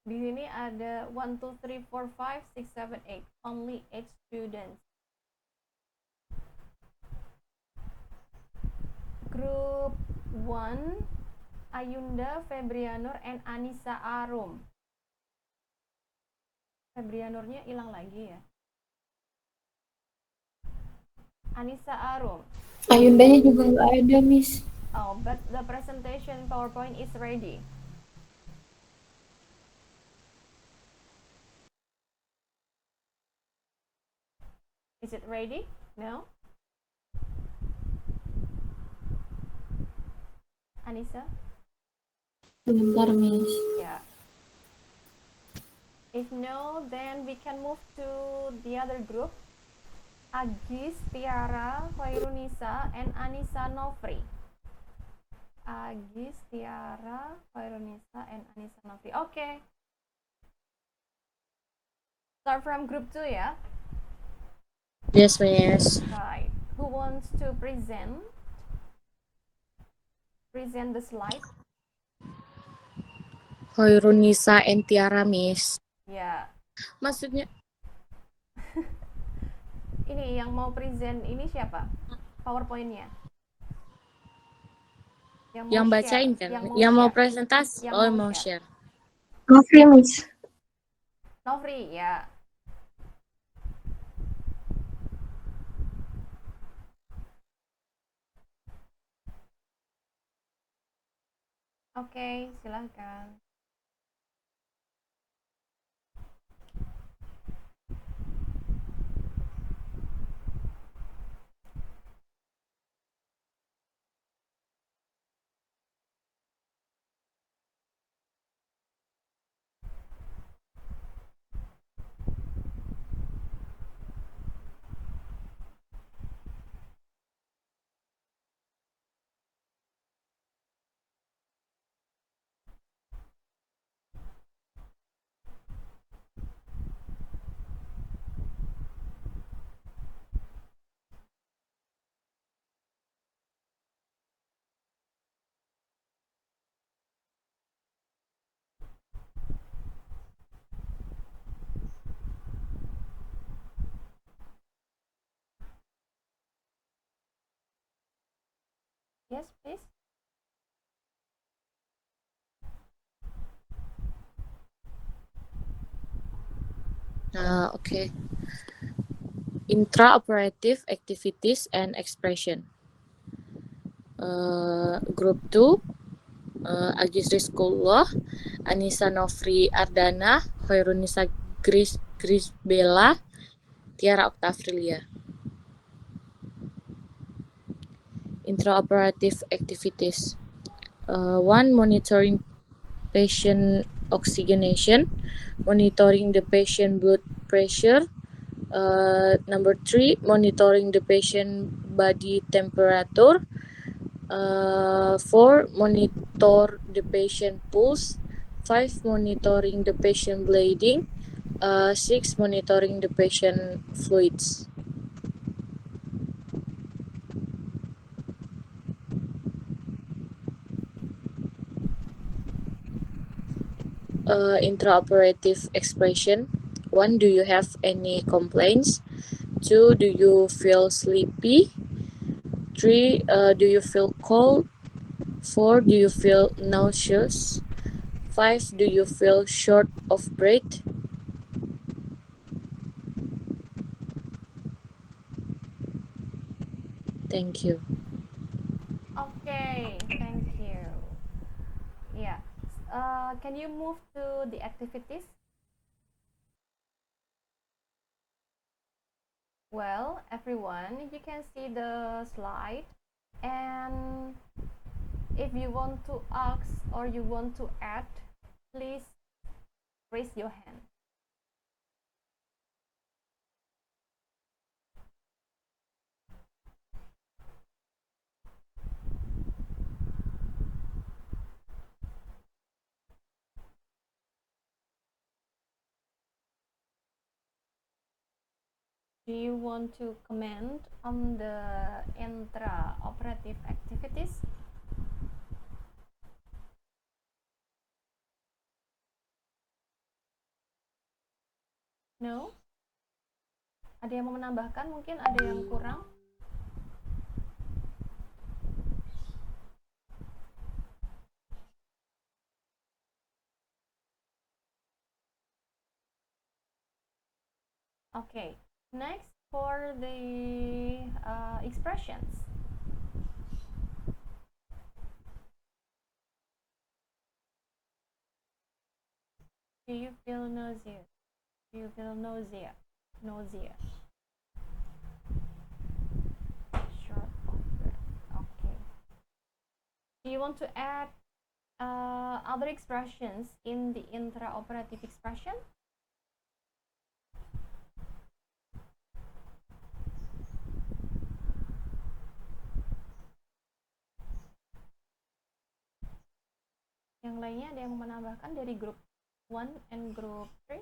Di sini ada 1, 2, 3, 4, 5, 6, 7, 8. Only 8 students. Group 1, Ayunda, Febrianur, and Anissa Arum. Febrianurnya hilang lagi ya. Anissa Arum. Ayundanya juga nggak ada, Miss. Oh, but the presentation PowerPoint is ready. Is it ready? No? Anissa? Sebentar, Miss. Yeah. If no, then we can move to the other group. Agis, Tiara, Khairunisa, and Anissa Nofri. Agis, Tiara, Khairunisa, and Anissa Nofri. Okay. Start from group 2 ya. Yes, Miss. Right. Who wants to present? Present the slide. Hoirunisa and Tiara, Miss. Ya. Maksudnya Ini yang mau present ini siapa? PowerPoint-nya. yang bacain share. kan? Yang mau presentasi. Yang mau share. Nofri, Miss. Nofri, ya. Oke, silahkan. Yes, please. Okay. Intraoperative activities and expression. Group 2, Agis Rizkullah, Anissa Nofri Ardana, Hoirunisa Grisbella, Tiara Octavrilia. Intraoperative activities. 1. Monitoring patient oxygenation, monitoring the patient blood pressure. Number 3, monitoring the patient body temperature. 4. Monitor the patient pulse. 5. Monitoring the patient bleeding. 6. Monitoring the patient fluids. Intraoperative expression. 1. Do you have any complaints? 2. Do you feel sleepy? 3. Do you feel cold? 4. Do you feel nauseous? 5. Do you feel short of breath? Thank you. Okay, thank you. Yeah. Can you move to the activities? Well, everyone, you can see the slide, and if you want to ask or you want to add, please raise your hand. Do you want to comment on the intra-operative activities? No? Ada yang mau menambahkan? Mungkin ada yang kurang? Okay, next for the expressions. Do you feel nausea? Do you feel nausea? Nausea. Short of breath. Okay. Do you want to add other expressions in the intraoperative expression? Yang lainnya ada yang mau menambahkan dari group 1 and group 3?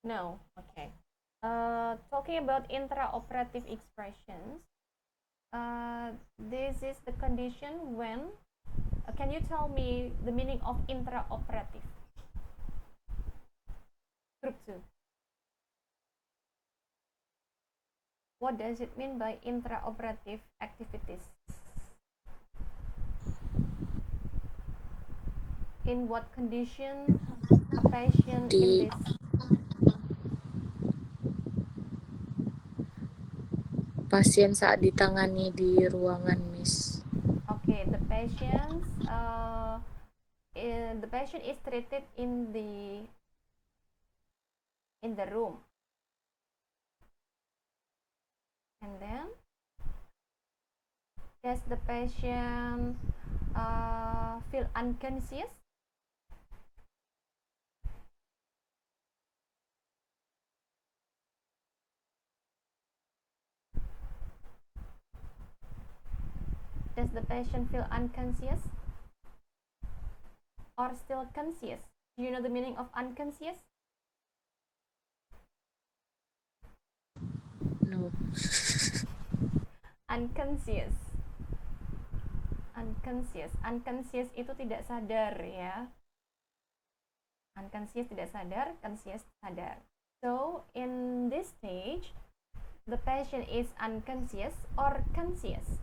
No. Okay. Talking about intraoperative expressions, this is the condition when. Can you tell me the meaning of intraoperative? Group 2. What does it mean by intraoperative activities? In what condition a patient in this? Pasien saat ditangani di ruangan, Miss. Okay, the patient is treated in the room, and then does the patient feel unconscious? Does the patient feel unconscious or still conscious? Do you know the meaning of unconscious? No. Unconscious. Unconscious itu tidak sadar ya. Unconscious tidak sadar, conscious sadar. So in this stage, the patient is unconscious or conscious?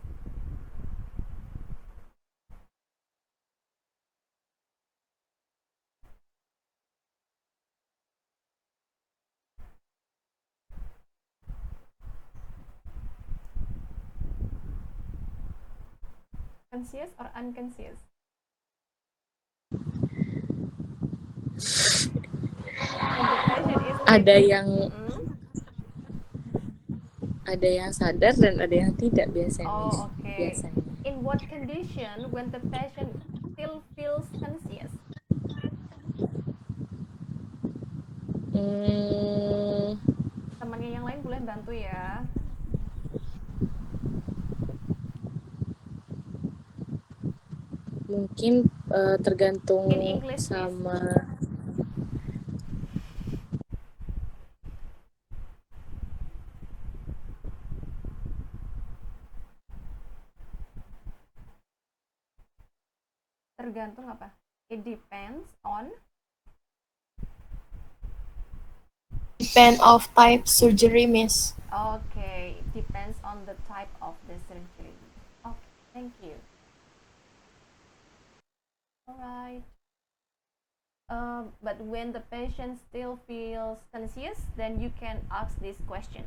Conscious or unconscious? Ada yang sadar dan ada yang tidak biasanya. Oh, okay. Biasanya. In what condition when the patient still feels conscious? Temannya yang lain boleh bantu ya. Mungkin tergantung English, sama please. Tergantung apa? It depends on. Depend of type surgery, Miss. Okay, it depends on the type of the surgery. Okay, thank you. Alright. But when the patient still feels conscious, then you can ask these questions.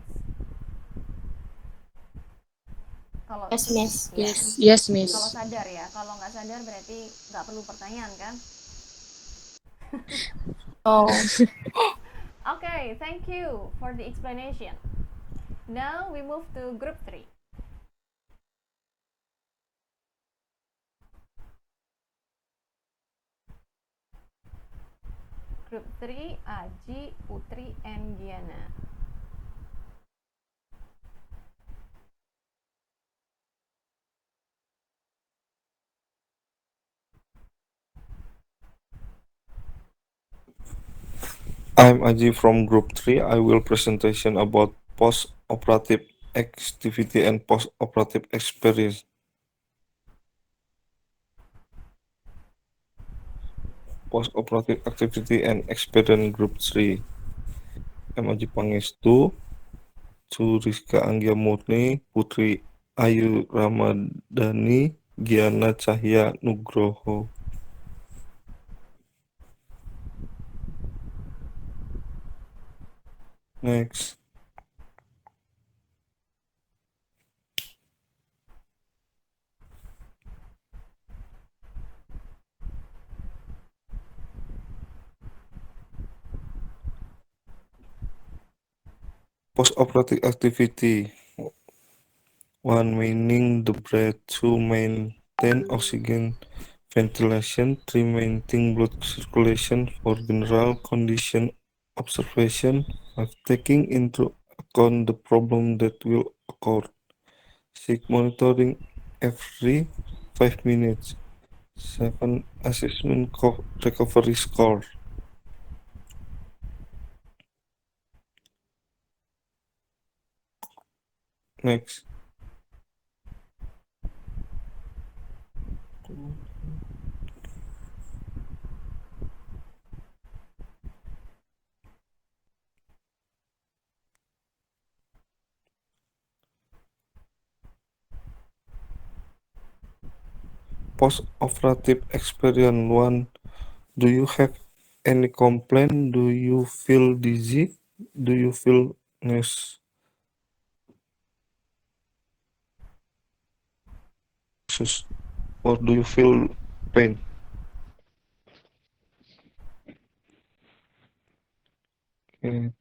Kalau Yes, Miss. Yes, Miss. Kalau sadar ya, kalau nggak sadar berarti nggak perlu pertanyaan kan? Oh. Okay, thank you for the explanation. Now we move to group 3. Group 3, Aji, Putri, and Giana. I'm Aji from Group 3. I will presentation about post-operative activity and post-operative experience. post-operative activity and experience group 3. M. Aji Pangestu, Su Rizka Anggia Murni, Putri Ayu Ramadhani, Giana Cahya Nugroho. Next. Post-operative activity. 1. Maintaining the breath. 2. Maintain oxygen ventilation. 3. Maintain blood circulation for general condition observation. 5. Taking into account the problem that will occur. 6. Monitoring every 5 minutes. 7. Assessment recovery score. Next. Post-operative experience 1. Do you have any complaint? Do you feel dizzy? Do you feel nauseous? Or do you feel pain? Okay.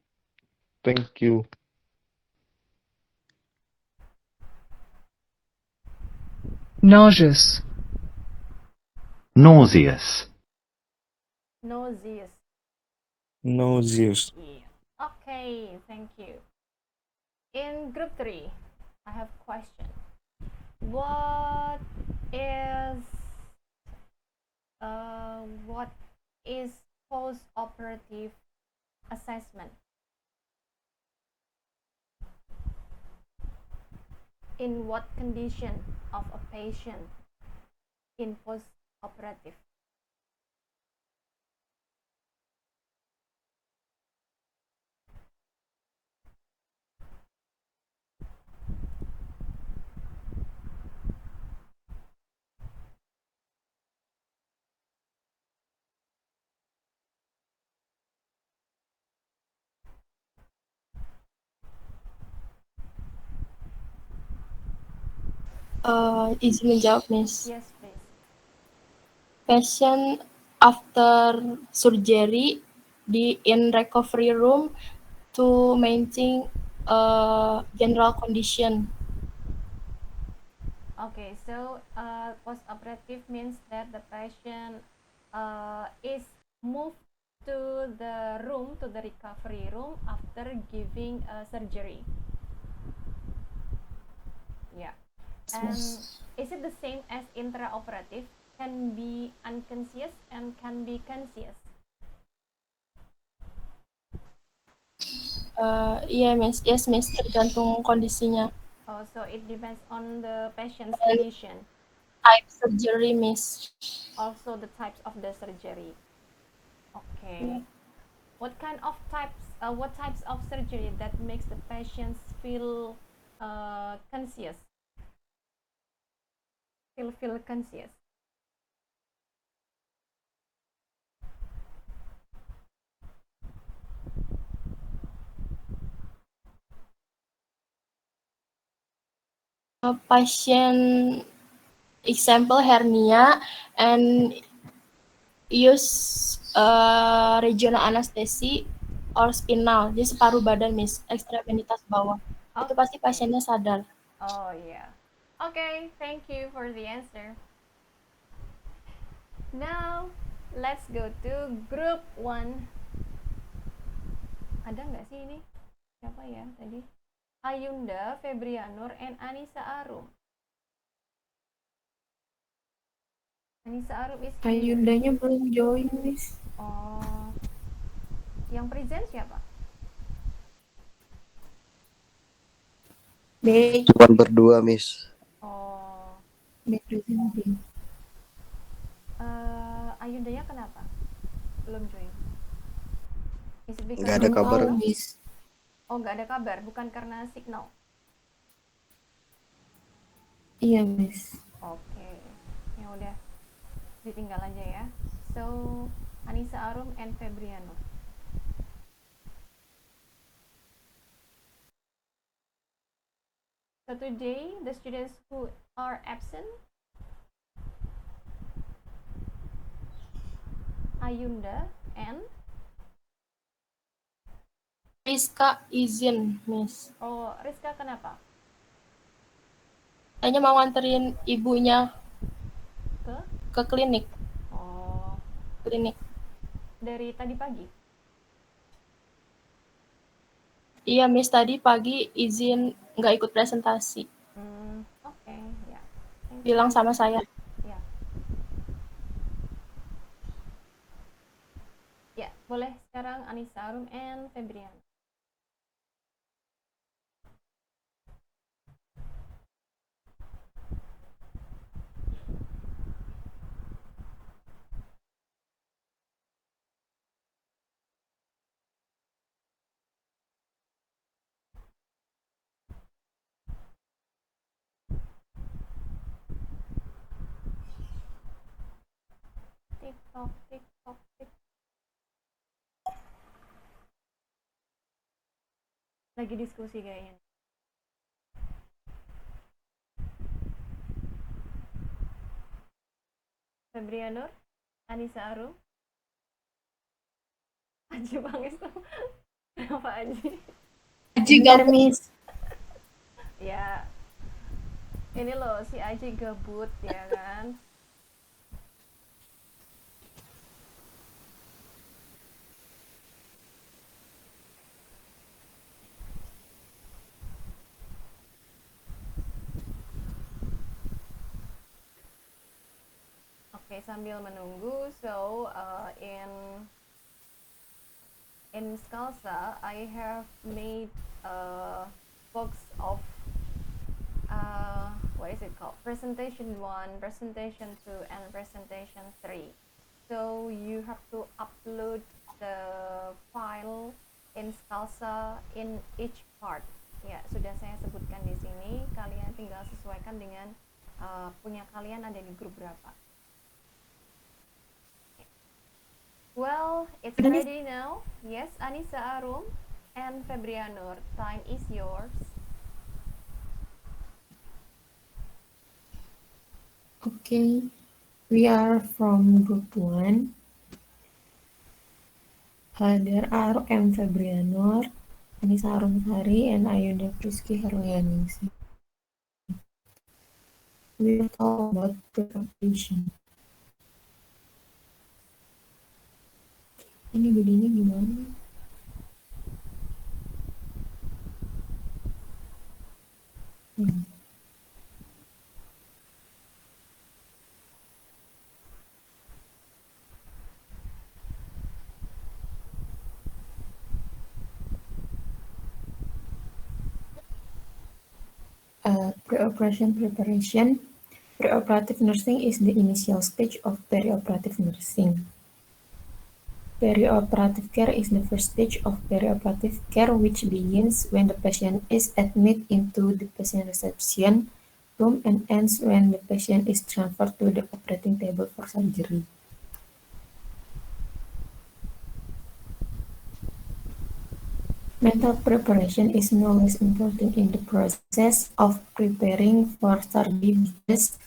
Thank you. nauseous, nauseous, Nauseous. Nauseous. Yeah. Okay, thank you. In group 3, I have a question. What is post-operative assessment? In what condition of a patient in post-operative? Izin menjawab, Miss. Yes, please. Patient after surgery in recovery room to maintain general condition. Okay, so post-operative means that the patient is moved to the recovery room after giving surgery. Yeah. And is it the same as intraoperative? Can be unconscious and can be conscious? Iya, Miss. Yes, Miss. Tergantung kondisinya. Oh, so it depends on the patient's condition. Type surgery, Miss. Also the types of the surgery. Okay. What types of surgery that makes the patients feel conscious? Feel conscious. Patient example hernia and use regional anesthesia or spinal. Jadi separuh badan, Miss. Ekstremitas bawah. Itu pasti pasiennya sadar. Oh yeah. Okay, thank you for the answer. Now, let's go to group 1. Ada nggak sih ini? Siapa ya tadi? Ayunda, Febrianur, and Anissa Arum. Anissa Arum is here. Ayundanya belum join, Miss. Oh. Yang present siapa? Cuma berdua, Miss. Oh. Presenting. Ayundanya kenapa? Belum join. Is it because Nggak ada of kabar. signal? Miss. Oh, nggak ada kabar, bukan karena signal. Iya, Miss. Oke, ya udah, ditinggal aja ya. So, Anissa Arum and Febriano. So today, the students who are absent, Ayunda and Rizka izin, Miss. oh Rizka kenapa? Kayaknya mau nganterin ibunya Ke? ke klinik. Oh, Klinik. dari tadi pagi. Iya, Miss, tadi pagi izin nggak ikut presentasi. Oke, ya. Thank Bilang you. sama saya. Ya. Ya, boleh sekarang Anissa Arum and Febrian. TikTok, TikTok, TikTok. Lagi diskusi kayaknya. Febrianur, Anissa Arum, Aji Pangestu. Kenapa Aji? Bentar, Miss. Ya, ini loh si Aji gabut ya kan. Oke, sambil menunggu, so in Scalza I have made a box of what is it called? Presentation 1, presentation 2, and presentation 3. So you have to upload the file in Scalza in each part. Ya, sudah saya sebutkan di sini. Kalian tinggal sesuaikan dengan punya kalian ada di grup berapa. Well, it's ready now. Yes, Anissa Arum and Febrianur, time is yours. Okay, we are from group 1. There are M. Febrianur, Anissa Arumsari, and Ayunda Priski Herlianingsi. We will talk about preparation. Ini gedenya gimana? Pre-operation preparation. Preoperative nursing is the initial stage of perioperative nursing. Perioperative care is the first stage of perioperative care, which begins when the patient is admitted into the patient reception room and ends when the patient is transferred to the operating table for surgery. Mental preparation is no less important in the process of preparing for surgery because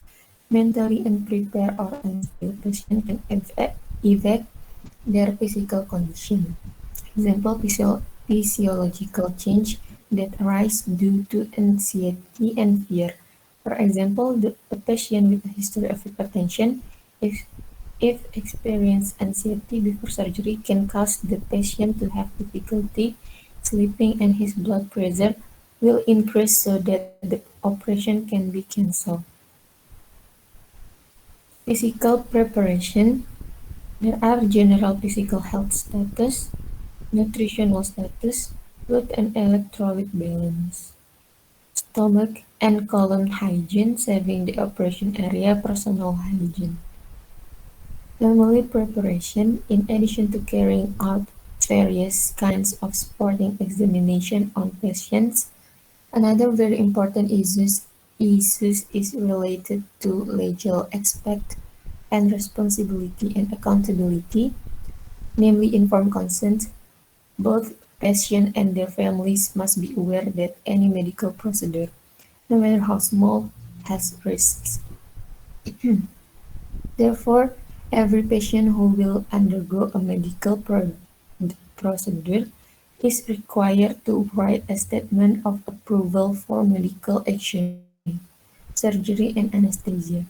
mentally unprepared or unskilled patient can affect their physical condition. Example, physiological change that arise due to anxiety and fear. For example, a patient with a history of hypertension, if experience anxiety before surgery, can cause the patient to have difficulty sleeping and his blood pressure will increase so that the operation can be cancelled. Physical preparation. There are general physical health status, nutritional status, blood and electrolyte balance, stomach and colon hygiene, saving the operation area, personal hygiene. Family preparation, in addition to carrying out various kinds of sporting examination on patients, another very important issue is related to legal aspect and responsibility and accountability, namely informed consent. Both patients and their families must be aware that any medical procedure, no matter how small, has risks. Therefore, every patient who will undergo a medical procedure is required to write a statement of approval for medical action, surgery, and anesthesia.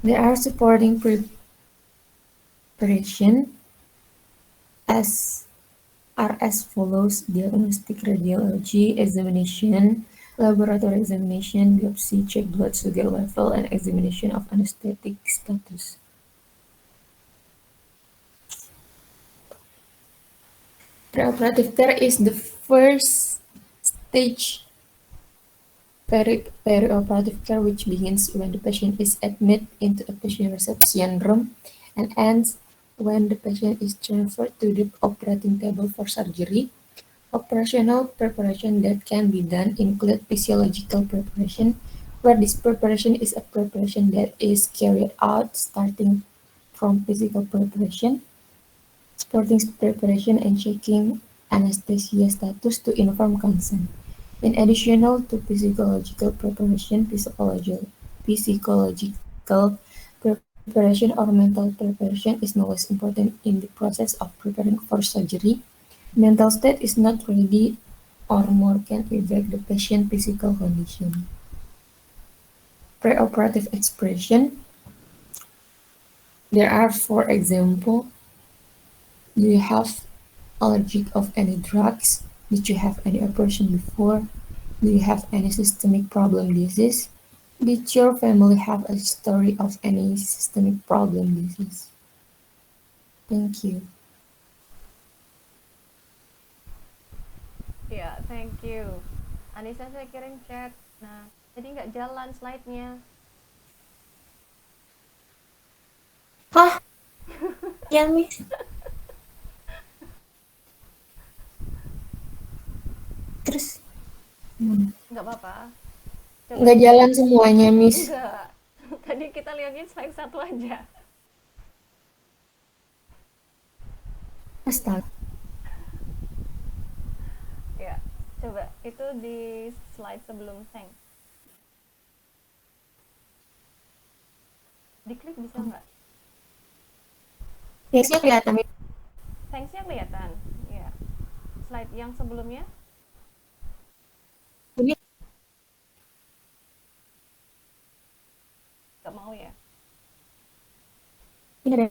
There are supporting preparation as are as follows: diagnostic radiology examination, laboratory examination, biopsy, check blood sugar level, and examination of anesthetic status. Preoperative care is the first stage perioperative care, which begins when the patient is admitted into a patient reception room and ends when the patient is transferred to the operating table for surgery. Operational preparation that can be done include physiological preparation, where this preparation is a preparation that is carried out starting from physical preparation, sporting preparation, and checking anesthesia status to inform consent. In addition to physiological preparation, physiological preparation or mental preparation is no less important in the process of preparing for surgery. Mental state is not ready or more can affect the patient's physical condition. Preoperative expression. There are, for example, do you have allergic of any drugs? Did you have any operation before? Do you have any systemic problem disease? Did your family have a history of any systemic problem disease? Thank you. Ya, thank you. Anissa saya kirim chat. Nah, jadi nggak jalan slide-nya. Hah? Ya, Miss. Terus? Nggak apa-apa. Coba. Nggak jalan semuanya, Miss. Enggak. Tadi kita lihatnya slide satu aja. Astaga. Ya, coba itu di slide sebelum thanks. Diklik bisa nggak? Thanks-nya kelihatan, Miss. Thanks-nya kelihatan. Ya. Slide yang sebelumnya? Ini Nggak mau ya? ini ada.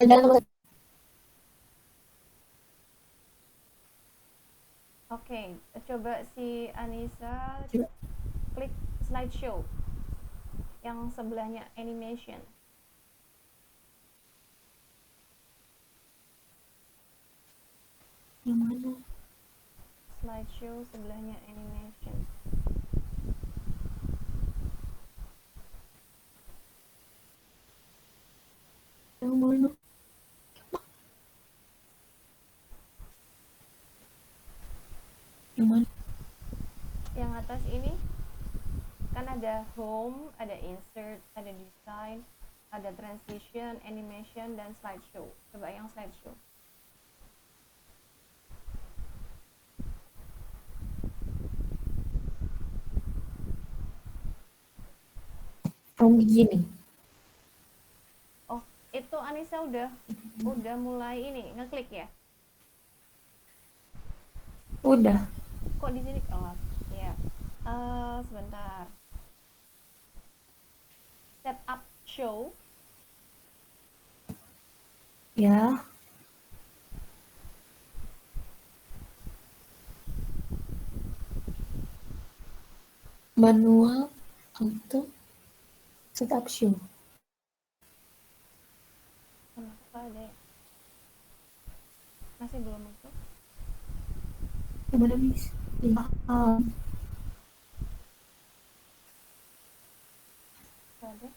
Jalan nomor Oke, coba si Anissa Coba. klik slideshow yang sebelahnya animation. Yang mana? Slideshow sebelahnya animation. Yang mana? Yang mana? Yang atas ini kan ada home, ada insert, ada design, ada transition, animation, dan slideshow. Coba yang slideshow. From beginning. Oh, itu Anissa udah mulai ini ngeklik ya? Udah. Kok di sini? Oh, ya. Sebentar. Setup show. Ya. Manual auto setup show. Kenapa deh? Masih belum masuk? Gimana, Miss? Paham. Ada.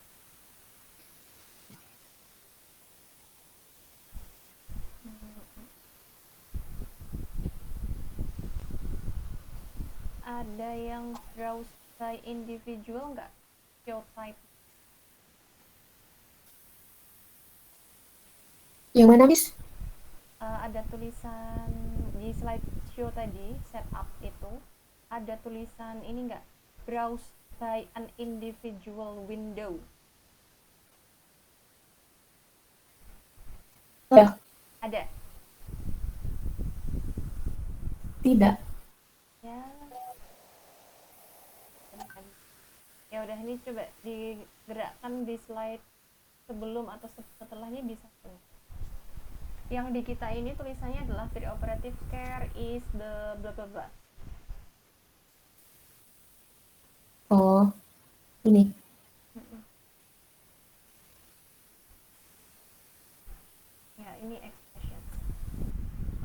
Ada yang browse by individual nggak? Show type. Yang mana, Miss? Ada tulisan di slideshow tadi, setup itu, ada tulisan ini nggak? Browse by an individual window. Ya, Ada? tidak. Ya. Ya udah, ini coba digerakkan di slide sebelum atau setelahnya bisa. Yang di kita ini tulisannya adalah preoperative care is the bla bla bla. Oh, ini. Ya, ini expression.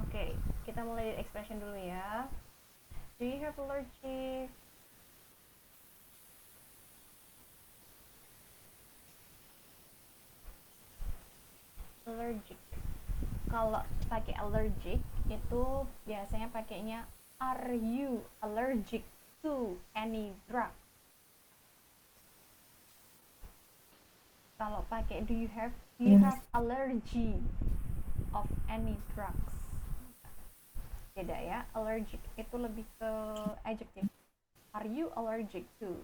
Oke, kita mulai dari expression dulu ya. Do you have allergic? Allergic. Kalau pakai allergic itu biasanya pakainya are you allergic to any drug? Kalau pakai do you have allergy of any drugs? Beda ya, allergic itu lebih ke adjective. Are you allergic to?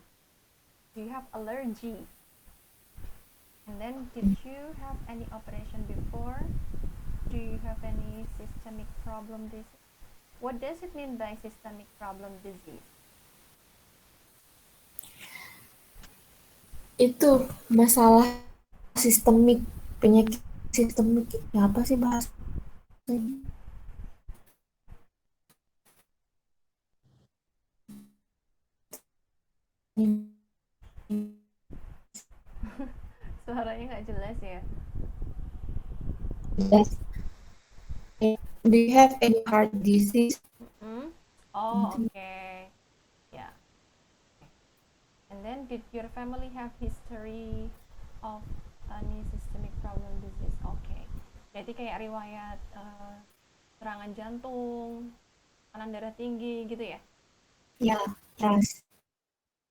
Do you have allergy? And then, did you have any operation before? Do you have any systemic problem disease? What does it mean by systemic problem disease? Itu masalah sistemik, penyakit sistemik. Ya, apa sih bahasa? Suaranya nggak jelas ya. Yes. Do you have any heart disease? Oh, okay. Yeah. And then, did your family have history of any systemic problem disease? Okay. Jadi kayak riwayat serangan jantung, tekanan darah tinggi gitu ya? Ya, yes.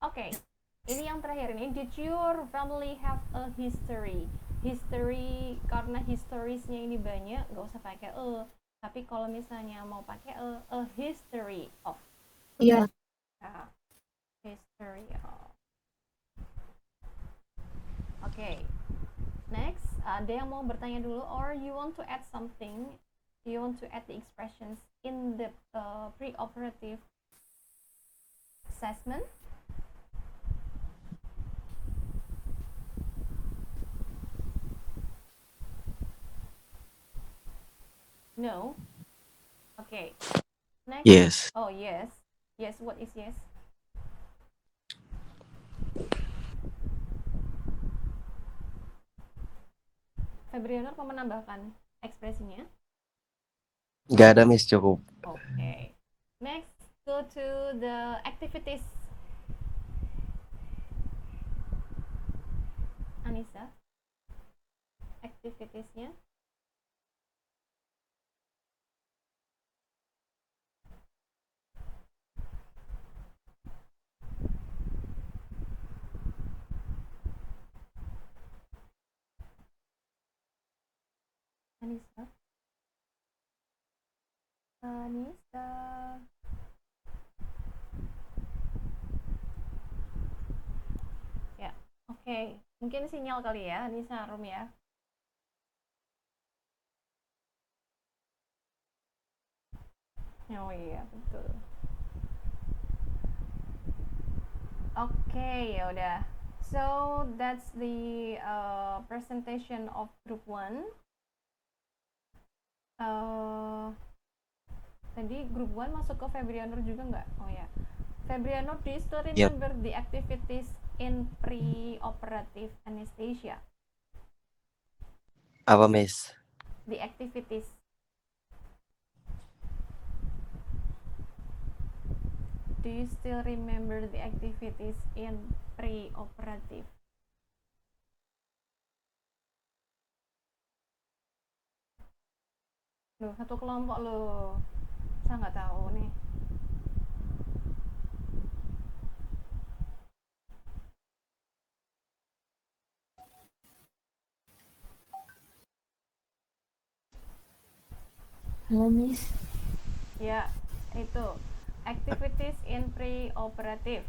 Oke. Ini yang terakhir ini, did your family have a history? History, karena historisnya ini banyak, nggak usah pakai tapi kalau misalnya mau pakai a history of. Iya. History of. Oke. Next, ada yang mau bertanya dulu, or you want to add something? You want to add the expressions in the pre-operative assessment? No? Okay. Next. Yes. Oh, yes. Yes, what is yes? Febrianur mau menambahkan ekspresinya? Nggak ada, Miss, cukup. Okay. Next, go to the activities. Anissa, activitiesnya. Anissa. Ya, oke. Mungkin sinyal kali ya, Anissa, Rum ya. Oh iya, betul. Oke, ya udah. So, that's the presentation of group 1. Tadi group 1 masuk ke Febrianur juga nggak? Oh ya. Febrianur, do you still remember the activities in pre-operative anesthesia? Apa, Miss? The activities. Do you still remember the activities in pre-operative? Loh, satu kelompok loh. Saya nggak tahu nih. Halo, Miss. Ya, itu activities in pre-operative.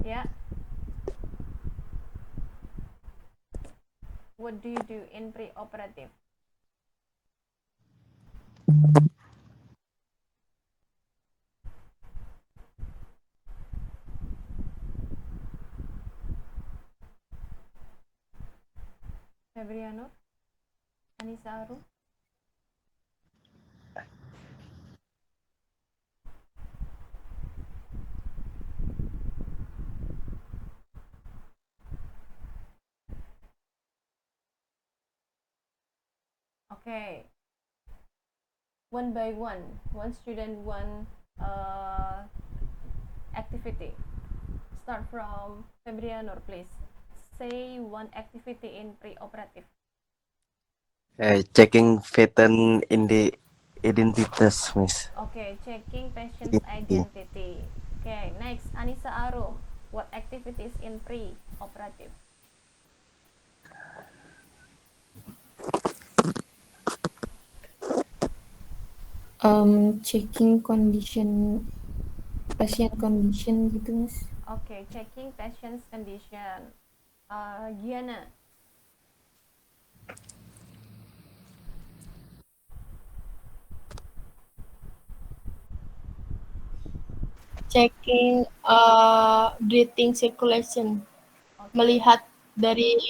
Ya. What do you do in pre-operative? Febriano? Anissa Arum? Okay. One by one student, one activity. Start from Febriano, please. Say one activity in pre-operative. Checking pattern in the identitas, Miss. Okay, checking patient's identity. Okay, next, Anissa Arum. What activities in pre-operative? Checking pasien condition gitu, Mas. Okay, checking patient's condition. Giana. Checking breathing circulation. Okay. Melihat dari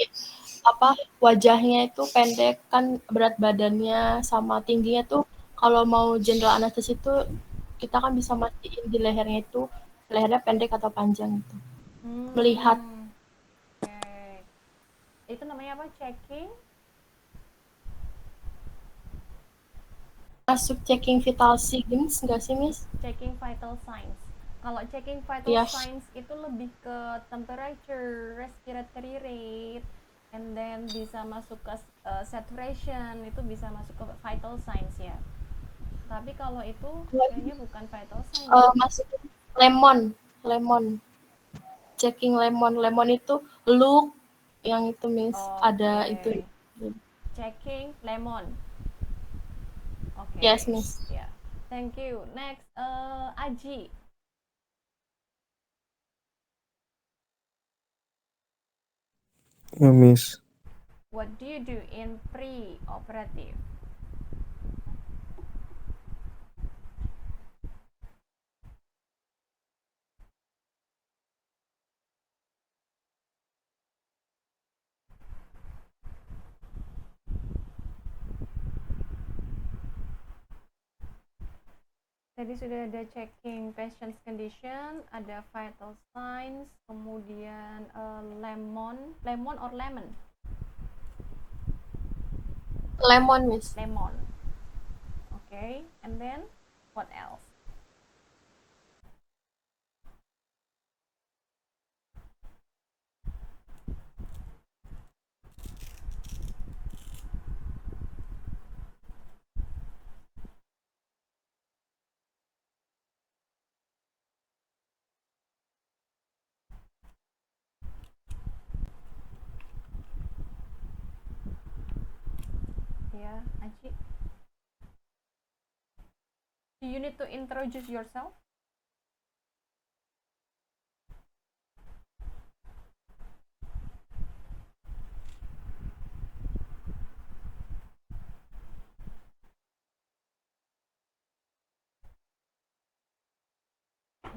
wajahnya itu pendek kan, berat badannya sama tingginya tuh kalau mau general anestesi itu kita kan bisa mastiin di lehernya itu lehernya pendek atau panjang gitu. Melihat. Okay. Itu namanya apa? Checking? Masuk checking vital signs nggak sih, Miss? Checking vital signs. Kalau checking vital signs itu lebih ke temperature, respiratory rate, and then bisa masuk ke saturation, itu bisa masuk ke vital signs ya. Tapi kalau itu kayaknya bukan vital signs. Masukin lemon. Checking lemon itu look yang itu, Miss. Ada itu. Checking lemon. Okay. Yes, Miss. Yeah. Thank you. Next, Aji. Miss. What do you do in pre-operative? Tadi sudah ada checking patient's condition, ada vital signs, kemudian lemon or lemon? Lemon, Miss. Lemon. Okay, and then what else? Yeah, Aji. Do you need to introduce yourself?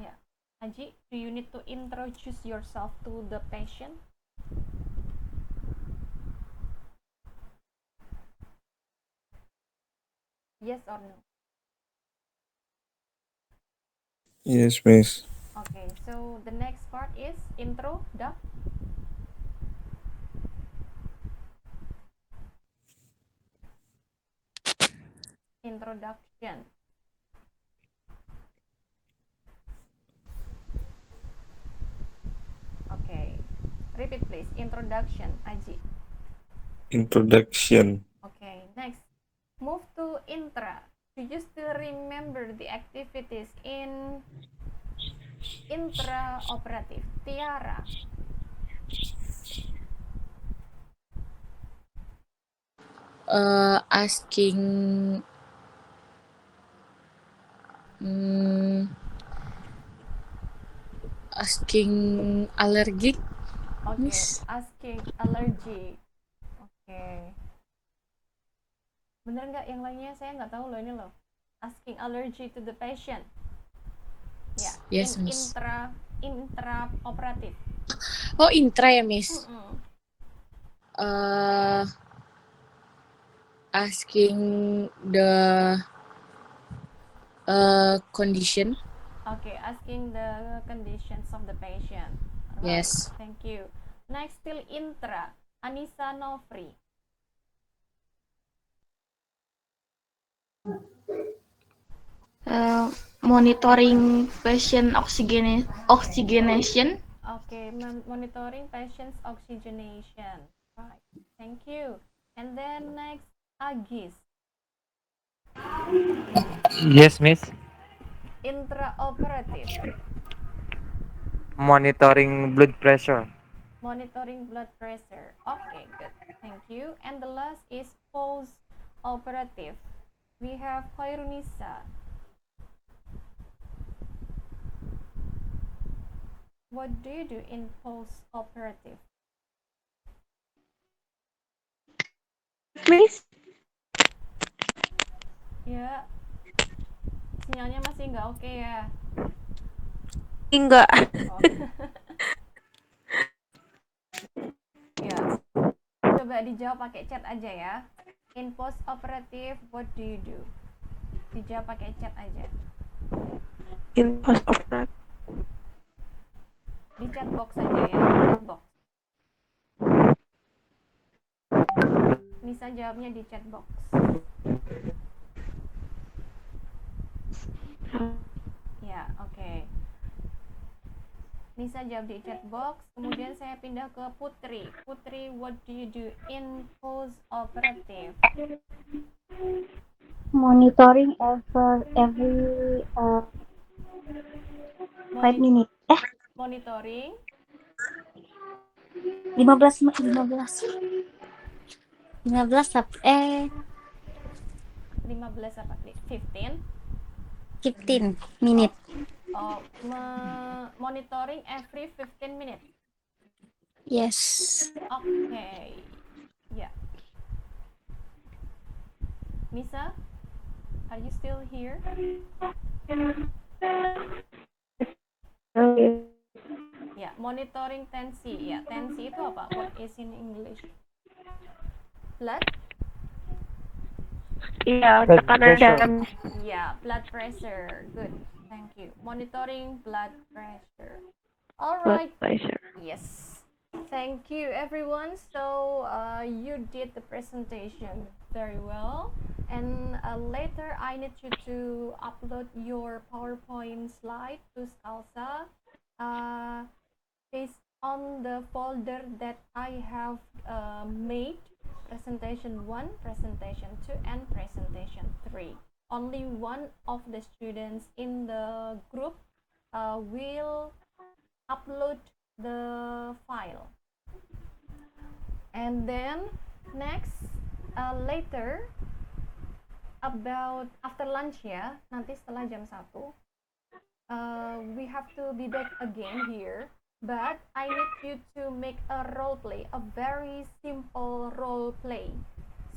Yeah, Aji, do you need to introduce yourself to the patient? Yes or no? Yes, Miss. Okay, so the next part is introduction. Okay, repeat please. Introduction, Aji. Introduction. Okay, next. Move to intra. Do you still remember the activities in intraoperative? Tiara. Asking asking allergic. Okay, Miss. asking allergy. Okay. Bener nggak yang lainnya? Saya nggak tahu loh ini loh. Asking allergy to the patient. Ya, Yes, in Miss. intraoperative. Oh, intra ya, Miss. Asking the condition. Okay, asking the conditions of the patient. Right. Yes. Thank you. Next, still intra. Anissa Nofri. Monitoring patient oxygenation. Okay, monitoring patient's oxygenation. Right. Thank you. And then next, Agis. Yes, Miss. Intraoperative. Monitoring blood pressure. Monitoring blood pressure. Okay, good. Thank you. And the last is post-operative. We have Khairunisa. What do you do in post-operative? Miss, Ya, sinyalnya masih nggak oke ya? enggak. Oh. Ya, coba dijawab pakai chat aja ya. In post-operative, what do you do? Dijawab pakai chat aja. In post-operative. Di chat box aja ya, chat box. Nisa jawabnya di chat box. Ya, oke. Nisa jawab di chat box. Kemudian saya pindah ke Putri. Putri, what do you do in post-operative? Monitoring every 5 minutes. Monitoring 15 apa? 15 minutes. Monitoring every 15 minutes. Yes. Okay. Yeah. Nisa, are you still here? Ya, monitoring tensi. Ya, tensi itu apa? What is in English? Blood? Iya, Blood tekanan pressure. darah. Yeah, blood pressure. Good. Thank you. Monitoring blood pressure. All right. Pressure. Yes. Thank you, everyone. So you did the presentation very well. And later, I need you to upload your PowerPoint slide to Scalsa based on the folder that I have made. Presentation 1, Presentation 2, and Presentation 3. Only one of the students in the group will upload the file. And then next, later, about after lunch ya, nanti setelah jam 1, we have to be back again here. But I need you to make a role play, a very simple role play.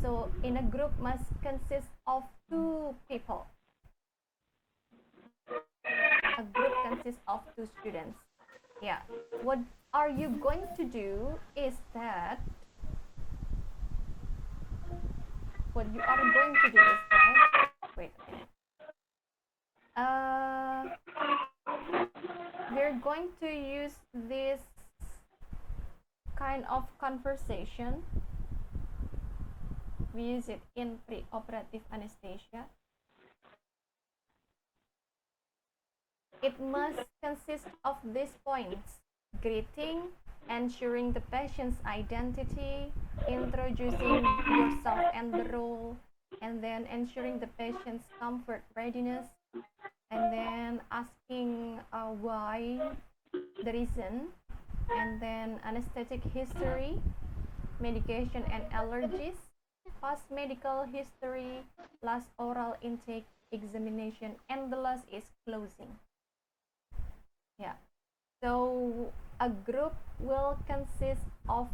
So in a group must consist of 2 people. A group consists of 2 students. Yeah. What are you going to do is that Wait. We're going to use this kind of conversation. We use it in preoperative anesthesia. It must consist of these points: greeting, ensuring the patient's identity, introducing yourself and the role, and then ensuring the patient's comfort, readiness, and then asking why, the reason, and then anesthetic history, medication and allergies, past medical history, last oral intake examination, and the last is closing. Yeah, so a group will consist of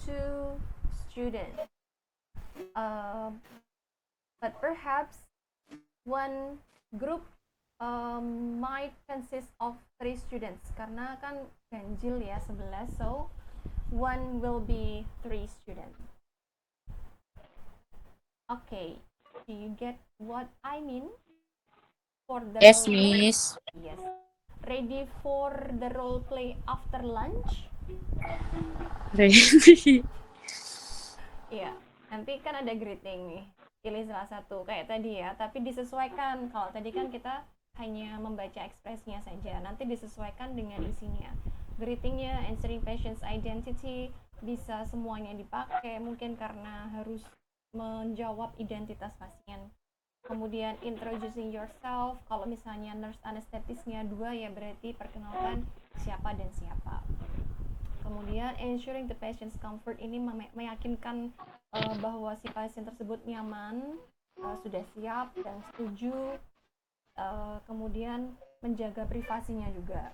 2 students, but perhaps one group might consist of 3 students karena kan ganjil ya 11, so one will be 3 students. Okay, do you get what I mean for the Yes, role play? Miss. Yes. Ready for the role play after lunch? Ready. Iya, nanti kan ada greeting nih. Pilih salah satu kayak tadi ya, tapi disesuaikan. Kalau tadi kan kita hanya membaca ekspresinya saja, nanti disesuaikan dengan isinya. Greetingnya, answering patient's identity, bisa semuanya dipakai, mungkin karena harus menjawab identitas pasien. Kemudian introducing yourself, kalau misalnya nurse anesthetisnya 2 ya berarti perkenalkan siapa dan siapa. Kemudian ensuring the patient's comfort, ini meyakinkan bahwa si pasien tersebut nyaman, sudah siap dan setuju. Kemudian menjaga privasinya juga.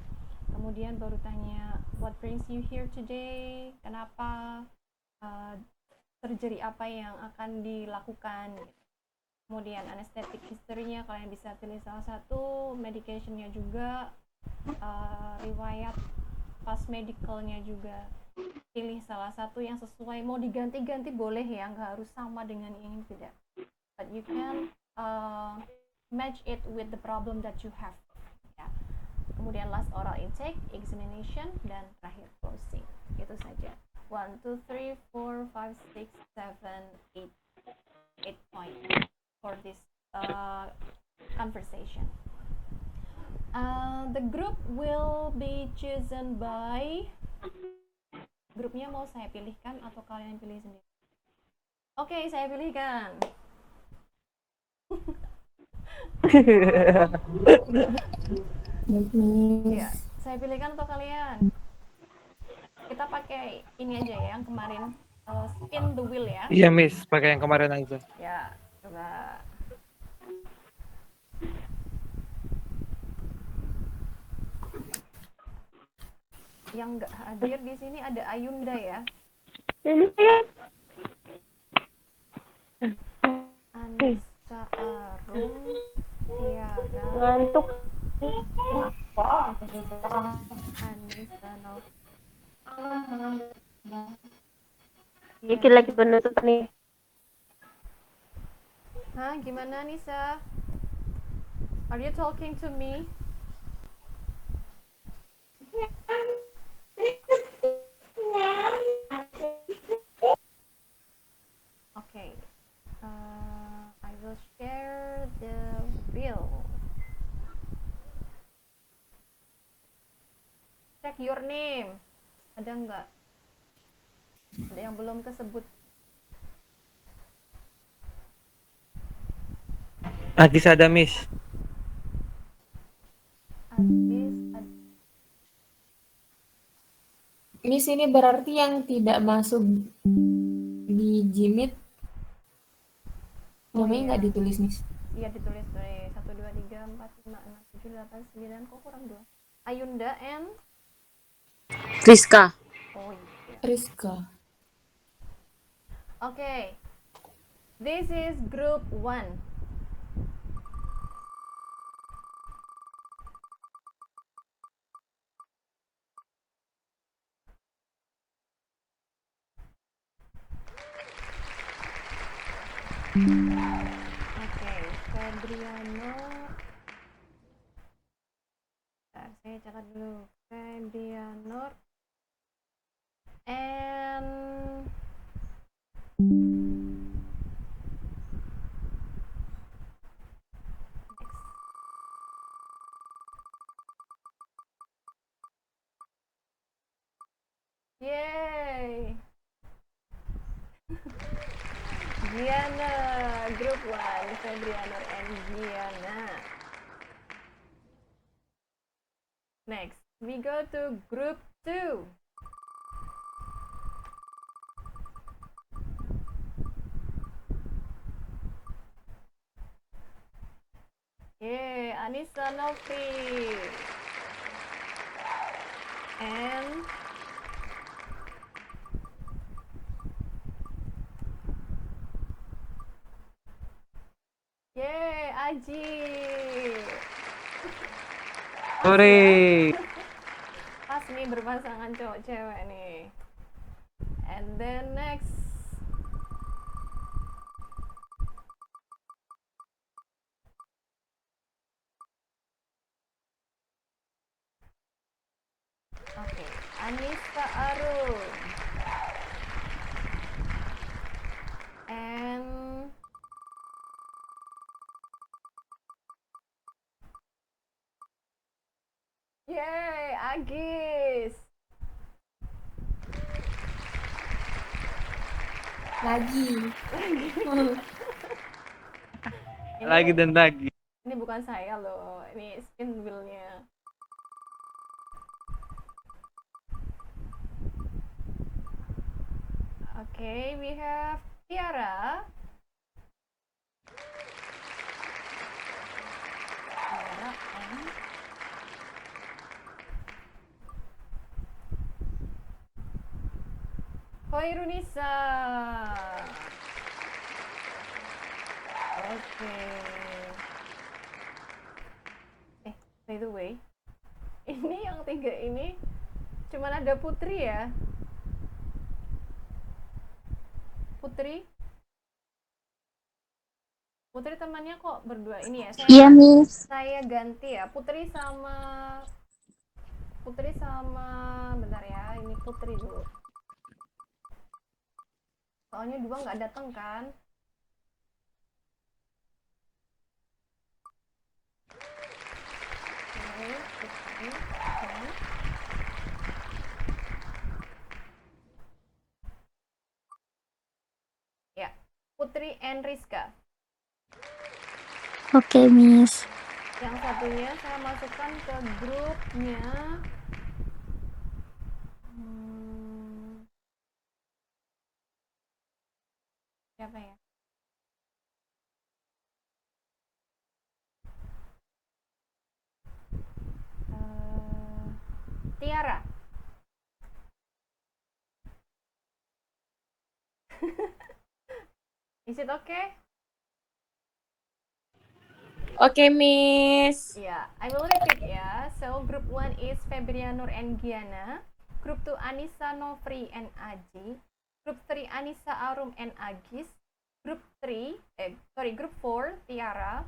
Kemudian baru tanya what brings you here today, kenapa, surgery apa yang akan dilakukan. Kemudian anesthetic history-nya kalian bisa pilih salah satu, medication-nya juga, riwayat past medical-nya juga pilih salah satu yang sesuai. Mau diganti-ganti boleh ya, nggak harus sama dengan yang tidak, but you can match it with the problem that you have ya. Kemudian last oral intake, examination, dan terakhir closing. Itu saja. 1, 2, 3, 4, 5, 6, 7, 8 points for this conversation. The group will be chosen by, grupnya mau saya pilihkan atau kalian pilih sendiri? Oke, saya pilihkan. Ya, saya pilihkan atau kalian? Kita pakai ini aja ya, yang kemarin, spin the wheel ya. Iya, Miss, pakai yang kemarin aja. Ya, coba. Yang nggak hadir di sini ada Ayunda ya. Anissa, Arum, Tiara, Ngantuk. Anissa, Nov. Dikit lagi penutup nih. Hah, gimana Nisa? Are you talking to me? Okay. I will share the wheel. Check your name. Ada nggak? Ada yang belum kesebut? Agis ada, Miss. Miss, ini berarti yang tidak masuk di Jimit namanya nggak ditulis, Miss? Iya, ditulis dari 1, 2, 3, 4, 5, 6, 7, 8, 9, kok kurang 2? Ayunda and Rizka. oh iya. Rizka. Okay. This is group 1. Okay, Febri Febrianur. Bentar, saya catat dulu. Febrianur. And yay! Giana, group 1, Febrianur and Giana. Next, we go to group 2. Yay, Anissa Nofri. And yay, Aji. Hore. Pas nih berpasangan cowok cewek nih. And then next. Oke, Anissa Arun. And yay, Agis. Lagi. Lagi dan lagi. Ini bukan saya loh, ini spin wheel-nya. Okay, we have Tiara. Tiara and Hoirunisa. Okay. By the way, ini yang 3 ini cuman ada Putri ya. Putri temannya kok berdua ini ya. Iya, Miss. Saya ganti ya. Putri sama bentar ya. Ini Putri dulu. Soalnya 2 nggak datang kan. Oke, Putri. Ya, Putri and Rizka. Oke, Miss. Yang satunya saya masukkan ke grupnya. Siapa ya? Tiara. Is it okay? Okay, Miss. Yeah, I will repeat ya. So group 1 is Febrianur and Giana. Group 2 Anissa Nofri and Aji. Group 3 Anissa Arum and Agis. Group 4 Tiara,